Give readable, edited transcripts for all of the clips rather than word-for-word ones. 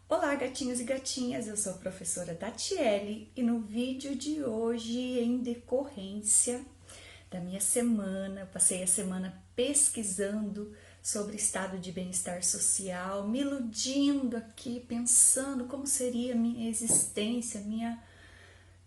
Olá, gatinhos e gatinhas, eu sou a professora Tatiele e no vídeo de hoje, em decorrência da minha semana, eu passei a semana pesquisando sobre estado de bem-estar social, me iludindo aqui, pensando como seria a minha existência, minha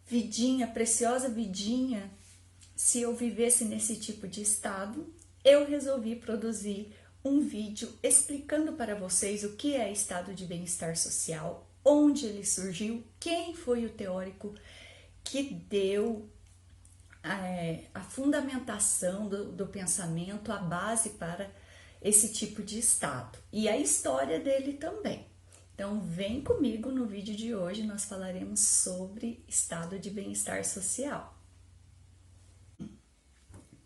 vidinha, preciosa vidinha, se eu vivesse nesse tipo de estado. Eu resolvi produzir um vídeo explicando para vocês o que é estado de bem-estar social, onde ele surgiu, quem foi o teórico que deu a fundamentação do pensamento, a base para esse tipo de estado e a história dele também. Então vem comigo no vídeo de hoje, nós falaremos sobre estado de bem-estar social.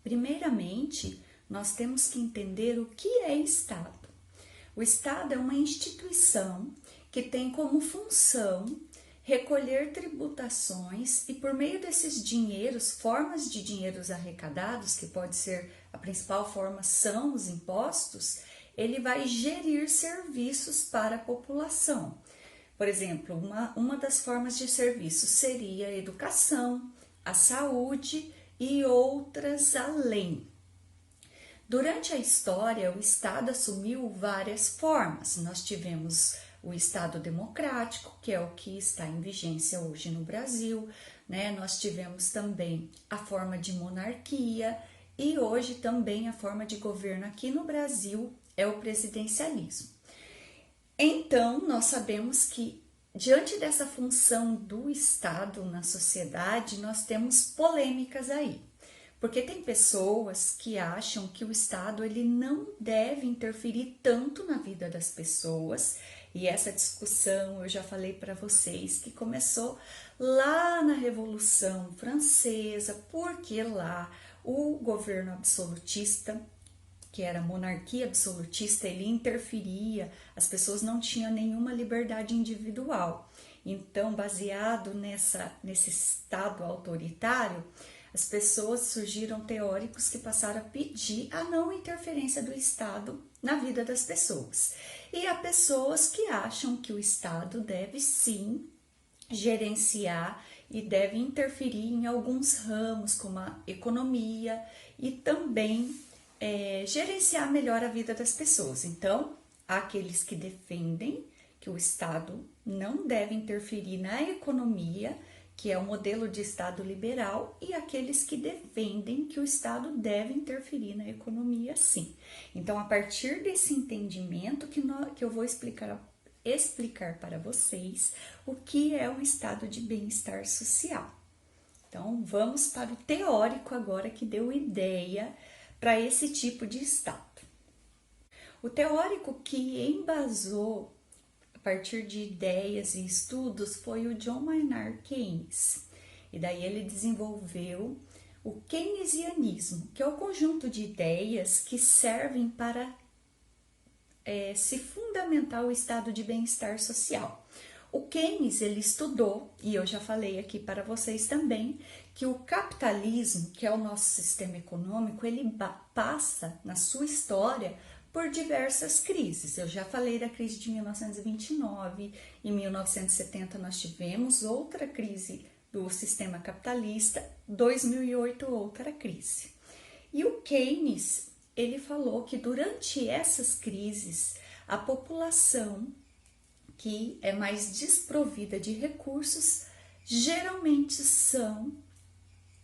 Primeiramente, nós temos que entender o que é Estado. O Estado é uma instituição que tem como função recolher tributações e por meio desses dinheiros, formas de dinheiros arrecadados, que pode ser a principal forma são os impostos, ele vai gerir serviços para a população. Por exemplo, uma das formas de serviço seria a educação, a saúde e outras além. Durante a história, o Estado assumiu várias formas. Nós tivemos o Estado democrático, que é o que está em vigência hoje no Brasil, né? Nós tivemos também a forma de monarquia e hoje também a forma de governo aqui no Brasil é o presidencialismo. Então, nós sabemos que diante dessa função do Estado na sociedade, nós temos polêmicas aí. Porque tem pessoas que acham que o Estado ele não deve interferir tanto na vida das pessoas. E essa discussão eu já falei para vocês que começou lá na Revolução Francesa, porque lá o governo absolutista, que era a monarquia absolutista, ele interferia, as pessoas não tinham nenhuma liberdade individual. Então, baseado nesse Estado autoritário, as pessoas surgiram teóricos que passaram a pedir a não interferência do Estado na vida das pessoas. E há pessoas que acham que o Estado deve sim gerenciar e deve interferir em alguns ramos, como a economia, e também gerenciar melhor a vida das pessoas. Então, há aqueles que defendem que o Estado não deve interferir na economia, que é o modelo de Estado liberal, e aqueles que defendem que o Estado deve interferir na economia, sim. Então, a partir desse entendimento que eu vou explicar para vocês o que é o estado de bem-estar social. Então, vamos para o teórico agora que deu ideia para esse tipo de estado. O teórico que embasou a partir de ideias e estudos foi o John Maynard Keynes. E daí ele desenvolveu o keynesianismo, que é o conjunto de ideias que servem para se fundamentar o estado de bem-estar social. O Keynes, ele estudou, e eu já falei aqui para vocês também, que o capitalismo, que é o nosso sistema econômico, ele passa na sua história por diversas crises. Eu já falei da crise de 1929, em 1970 nós tivemos outra crise do sistema capitalista, 2008 outra crise. E o Keynes, ele falou que durante essas crises, a população que é mais desprovida de recursos, geralmente são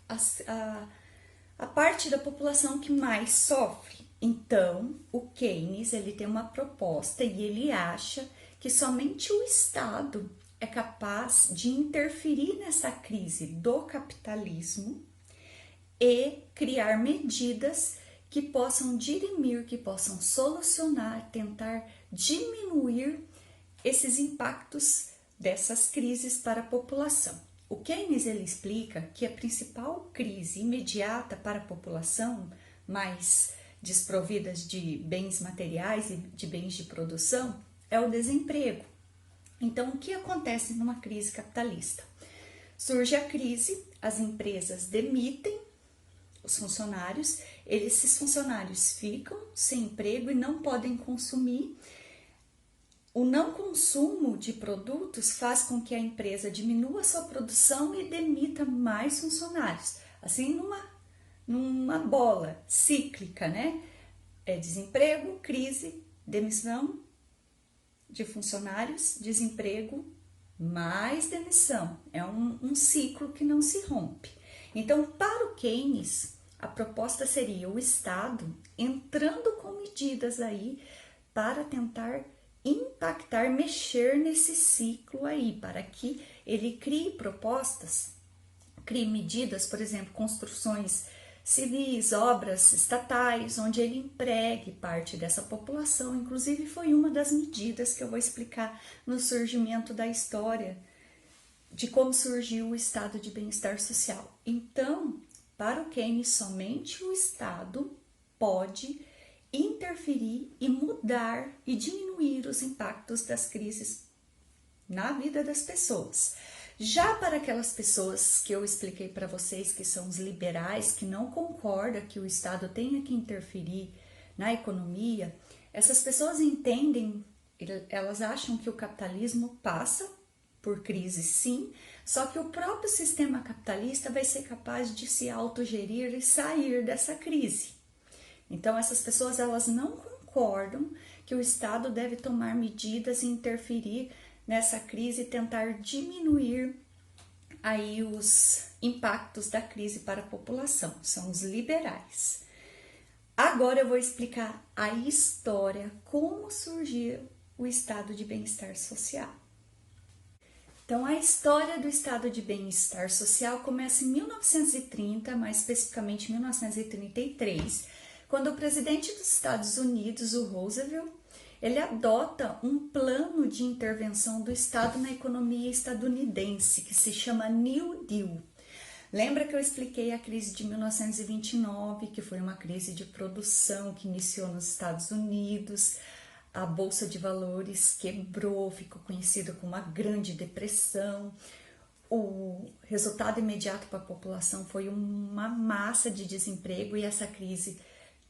a parte da população que mais sofre. Então, o Keynes, ele tem uma proposta e ele acha que somente o Estado é capaz de interferir nessa crise do capitalismo e criar medidas que possam dirimir, que possam solucionar, tentar diminuir esses impactos dessas crises para a população. O Keynes ele explica que a principal crise imediata para a população mais desprovidas de bens materiais e de bens de produção é o desemprego. Então, o que acontece numa crise capitalista? Surge a crise, as empresas demitem os funcionários, esses funcionários ficam sem emprego e não podem consumir. O não consumo de produtos faz com que a empresa diminua sua produção e demita mais funcionários. Assim, numa bola cíclica, né? É desemprego, crise, demissão de funcionários, desemprego, mais demissão. É um ciclo que não se rompe. Então, para o Keynes, a proposta seria o Estado entrando com medidas aí para tentar impactar, mexer nesse ciclo aí, para que ele crie propostas, crie medidas, por exemplo, construções civis, obras estatais, onde ele empregue parte dessa população. Inclusive, foi uma das medidas que eu vou explicar no surgimento da história de como surgiu o estado de bem-estar social. Então, para o Keynes, somente o Estado pode interferir e mudar e diminuir os impactos das crises na vida das pessoas. Já para aquelas pessoas que eu expliquei para vocês, que são os liberais, que não concordam que o Estado tenha que interferir na economia, essas pessoas entendem, elas acham que o capitalismo passa por crise, sim, só que o próprio sistema capitalista vai ser capaz de se autogerir e sair dessa crise. Então, essas pessoas, elas não concordam que o Estado deve tomar medidas e interferir nessa crise e tentar diminuir aí os impactos da crise para a população. São os liberais. Agora eu vou explicar a história, como surgiu o estado de bem-estar social. Então, a história do estado de bem-estar social começa em 1930, mais especificamente 1933, quando o presidente dos Estados Unidos, o Roosevelt, ele adota um plano de intervenção do Estado na economia estadunidense, que se chama New Deal. Lembra que eu expliquei a crise de 1929, que foi uma crise de produção que iniciou nos Estados Unidos, a Bolsa de Valores quebrou, ficou conhecida como a Grande Depressão. O resultado imediato para a população foi uma massa de desemprego e essa crise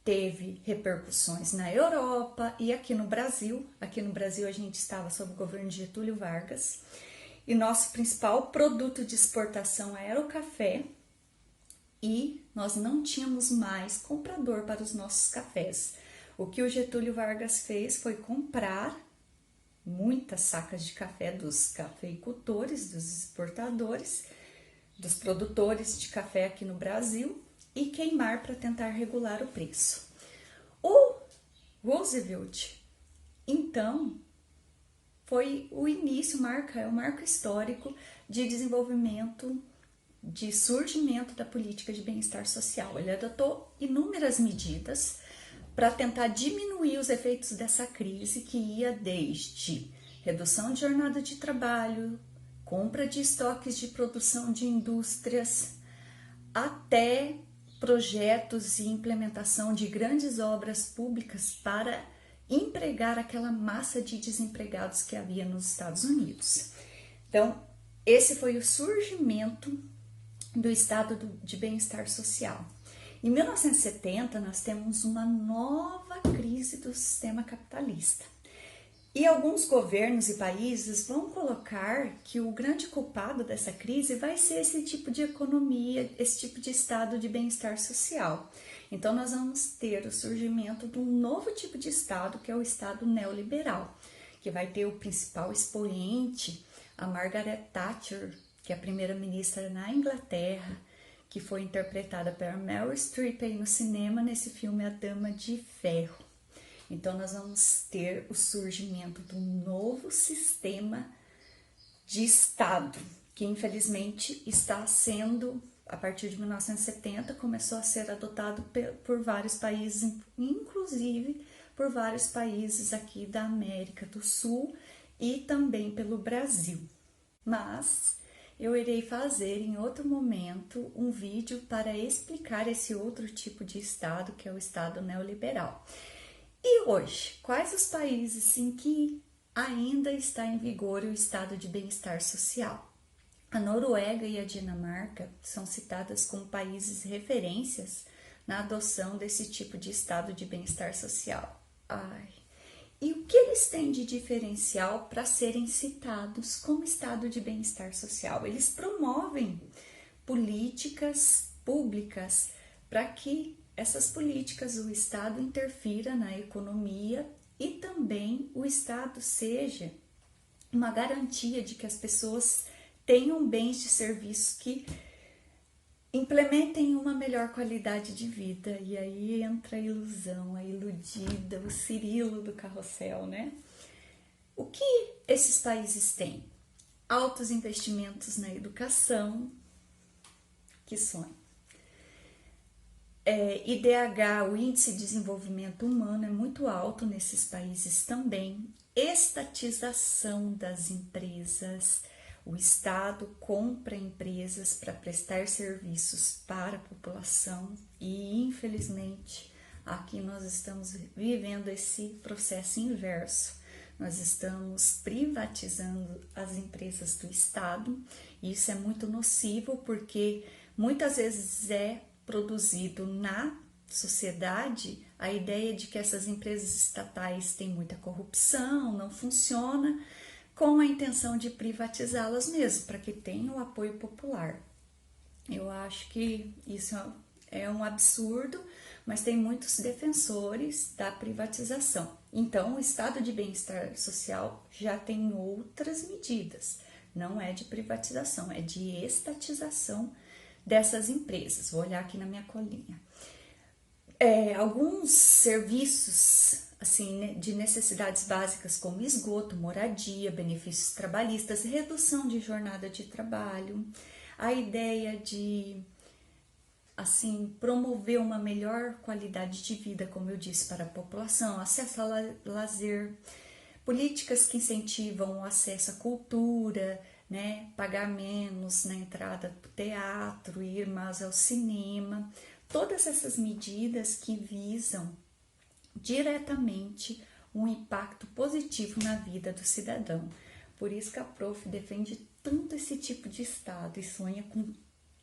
teve repercussões na Europa e aqui no Brasil. Aqui no Brasil a gente estava sob o governo de Getúlio Vargas e nosso principal produto de exportação era o café e nós não tínhamos mais comprador para os nossos cafés. O que o Getúlio Vargas fez foi comprar muitas sacas de café dos cafeicultores, dos exportadores, dos produtores de café aqui no Brasil e queimar para tentar regular o preço. O Roosevelt, então, foi o início, é um marco histórico de desenvolvimento, de surgimento da política de bem-estar social. Ele adotou inúmeras medidas para tentar diminuir os efeitos dessa crise, que ia desde redução de jornada de trabalho, compra de estoques de produção de indústrias, até projetos e implementação de grandes obras públicas para empregar aquela massa de desempregados que havia nos Estados Unidos. Então, esse foi o surgimento do estado de bem-estar social. Em 1970, nós temos uma nova crise do sistema capitalista. E alguns governos e países vão colocar que o grande culpado dessa crise vai ser esse tipo de economia, esse tipo de estado de bem-estar social. Então, nós vamos ter o surgimento de um novo tipo de estado, que é o estado neoliberal, que vai ter o principal expoente, a Margaret Thatcher, que é a primeira-ministra na Inglaterra, que foi interpretada pela Meryl Streep aí no cinema, nesse filme A Dama de Ferro. Então, nós vamos ter o surgimento de um novo sistema de Estado, que infelizmente está sendo, a partir de 1970, começou a ser adotado por vários países, inclusive por vários países aqui da América do Sul e também pelo Brasil. Mas eu irei fazer em outro momento um vídeo para explicar esse outro tipo de Estado, que é o Estado neoliberal. E hoje, quais os países em que ainda está em vigor o estado de bem-estar social? A Noruega e a Dinamarca são citadas como países referências na adoção desse tipo de estado de bem-estar social. E o que eles têm de diferencial para serem citados como estado de bem-estar social? Eles promovem políticas públicas para que essas políticas, o Estado interfira na economia e também o Estado seja uma garantia de que as pessoas tenham bens de serviço que implementem uma melhor qualidade de vida. E aí entra a ilusão, a iludida, o Cirilo do carrossel, né? O que esses países têm? Altos investimentos na educação, que sonho. IDH, o Índice de Desenvolvimento Humano, é muito alto nesses países também. Estatização das empresas. O Estado compra empresas para prestar serviços para a população e, infelizmente, aqui nós estamos vivendo esse processo inverso. Nós estamos privatizando as empresas do Estado e isso é muito nocivo porque muitas vezes é produzido na sociedade a ideia de que essas empresas estatais têm muita corrupção, não funciona, com a intenção de privatizá-las mesmo, para que tenham o apoio popular. Eu acho que isso é um absurdo, mas tem muitos defensores da privatização. Então, o estado de bem-estar social já tem outras medidas, não é de privatização, é de estatização dessas empresas. Vou olhar aqui na minha colinha. Alguns serviços assim, né, de necessidades básicas como esgoto, moradia, benefícios trabalhistas, redução de jornada de trabalho, a ideia de assim promover uma melhor qualidade de vida, como eu disse, para a população, acesso a lazer, políticas que incentivam o acesso à cultura, né, pagar menos na entrada para o teatro, ir mais ao cinema, todas essas medidas que visam diretamente um impacto positivo na vida do cidadão. Por isso que a Prof defende tanto esse tipo de Estado e sonha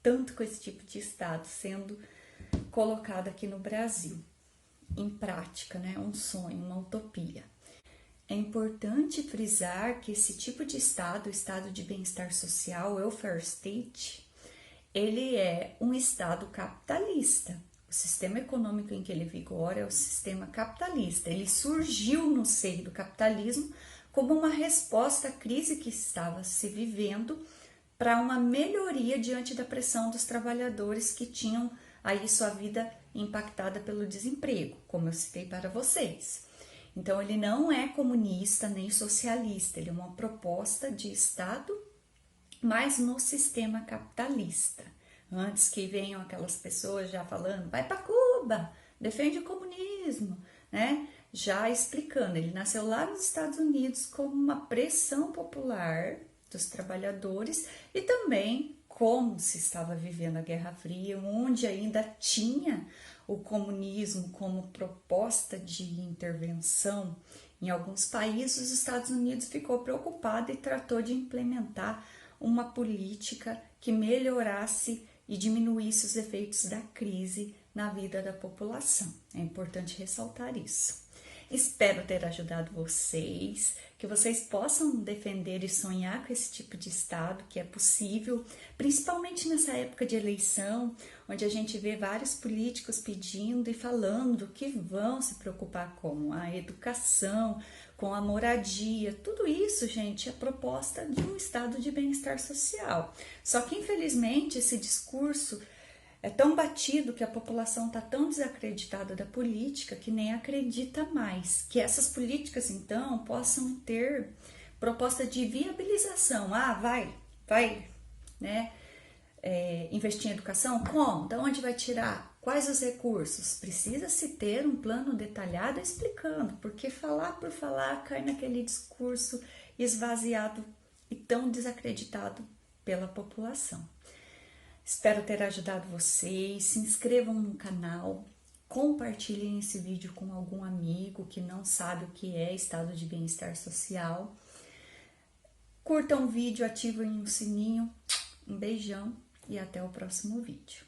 tanto com esse tipo de Estado sendo colocado aqui no Brasil, em prática, né? Um sonho, uma utopia. É importante frisar que esse tipo de Estado, o Estado de bem-estar social, welfare state, ele é um Estado capitalista. O sistema econômico em que ele vigora é o sistema capitalista. Ele surgiu no seio do capitalismo como uma resposta à crise que estava se vivendo para uma melhoria diante da pressão dos trabalhadores que tinham aí sua vida impactada pelo desemprego, como eu citei para vocês. Então, ele não é comunista nem socialista, ele é uma proposta de Estado, mas no sistema capitalista. Antes que venham aquelas pessoas já falando, vai para Cuba, defende o comunismo, né? Já explicando, ele nasceu lá nos Estados Unidos como uma pressão popular dos trabalhadores e também como se estava vivendo a Guerra Fria, onde ainda tinha o comunismo como proposta de intervenção em alguns países. Os Estados Unidos ficou preocupado e tratou de implementar uma política que melhorasse e diminuísse os efeitos da crise na vida da população. É importante ressaltar isso. Espero ter ajudado vocês, que vocês possam defender e sonhar com esse tipo de Estado, que é possível, principalmente nessa época de eleição, onde a gente vê vários políticos pedindo e falando que vão se preocupar com a educação, com a moradia, tudo isso, gente, é proposta de um estado de bem-estar social. Só que, infelizmente, esse discurso é tão batido que a população está tão desacreditada da política que nem acredita mais. Que essas políticas, então, possam ter proposta de viabilização. Vai, né? Investir em educação? Como? Da onde vai tirar? Quais os recursos? Precisa-se ter um plano detalhado explicando, porque falar por falar cai naquele discurso esvaziado e tão desacreditado pela população. Espero ter ajudado vocês. Se inscrevam no canal, compartilhem esse vídeo com algum amigo que não sabe o que é estado de bem-estar social. Curtam o vídeo, ativem o sininho. Um beijão e até o próximo vídeo.